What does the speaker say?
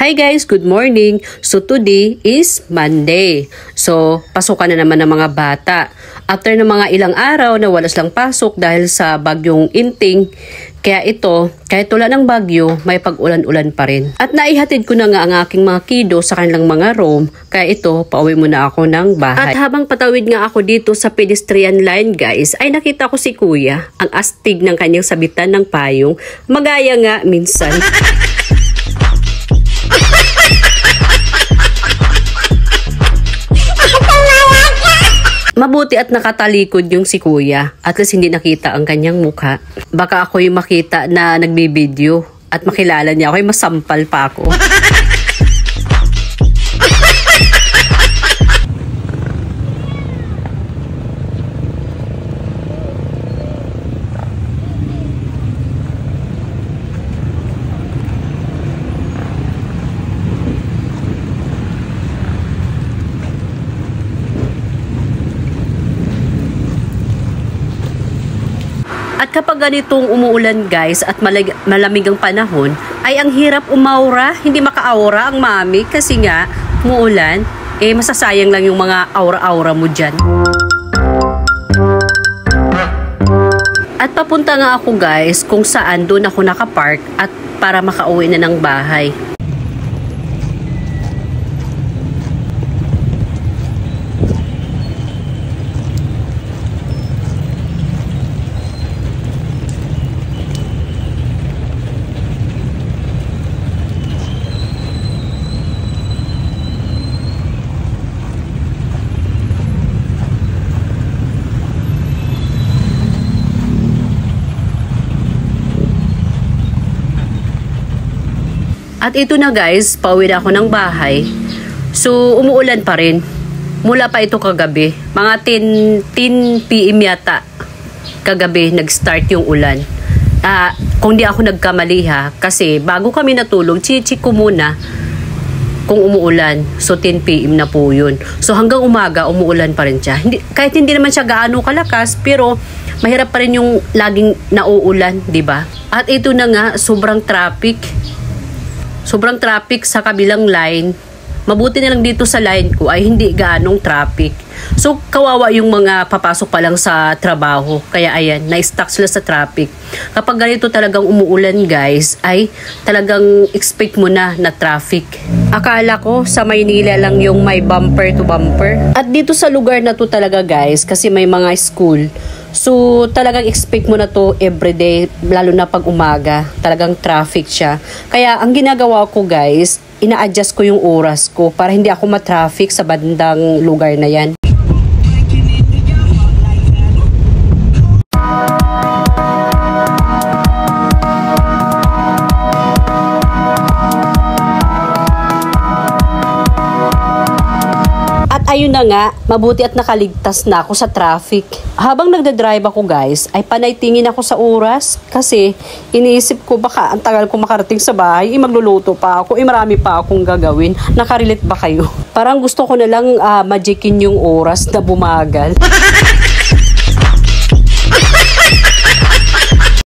Hi guys, good morning. So today is Monday. So pasukan na naman ng mga bata. After ng mga ilang araw na wala silang pasok dahil sa bagyong Inting, kaya ito, kahit wala ng bagyo, may pag-ulan-ulan pa rin. At naihatid ko na nga ang aking mga kido sa kanilang mga room, kaya ito, pauwi muna ako ng bahay. At habang patawid nga ako dito sa pedestrian line guys, ay nakita ko si kuya, ang astig ng kanyang sabitan ng payong, magaya nga minsan. Mabuti at nakatalikod yung si kuya. At least hindi nakita ang kanyang mukha. Baka ako yung makita na nagbibideo at makilala niya ako, ay masampal pa ako. At kapag ganitong umuulan guys at malamig ang panahon, ay ang hirap umaura, hindi makaaura ang mami kasi nga umuulan, masasayang lang yung mga aura-aura mo dyan. At papunta nga ako guys kung saan doon ako nakapark at para makauwi na ng bahay. At ito na guys, pauwi na ako ng bahay. So, umuulan pa rin. Mula pa ito kagabi. Mga 10 PM yata. Kagabi, nag-start yung ulan. Kung di ako nagkamali ha, kasi bago kami natulog, chichik ko muna kung umuulan. So, 10 PM na po yun. So, hanggang umaga, umuulan pa rin siya. Kahit hindi naman siya gaano kalakas, pero mahirap pa rin yung laging nauulan, di ba? At ito na nga, sobrang traffic. Sobrang traffic sa kabilang line. Mabuti na lang dito sa line ko ay hindi gaanong traffic. So, kawawa yung mga papasok pa lang sa trabaho. Kaya ayan, na-stuck sila sa traffic. Kapag ganito talagang umuulan guys, ay talagang expect mo na traffic. Akala ko sa Maynila lang yung may bumper to bumper. At dito sa lugar na to talaga guys, kasi may mga school. So, talagang expect mo na to everyday, lalo na pag umaga. Talagang traffic siya. Kaya, ang ginagawa ko guys, ina-adjust ko yung oras ko para hindi ako ma-traffic sa bandang lugar na yan. Ayun na nga, mabuti at nakaligtas na ako sa traffic. Habang nagdadrive ako guys, ay panaytingin ako sa oras kasi iniisip ko baka ang tagal ko makarating sa bahay, magluluto pa ako, marami pa akong gagawin. Nakarelate ba kayo? Parang gusto ko na lang magikin yung oras na bumagal.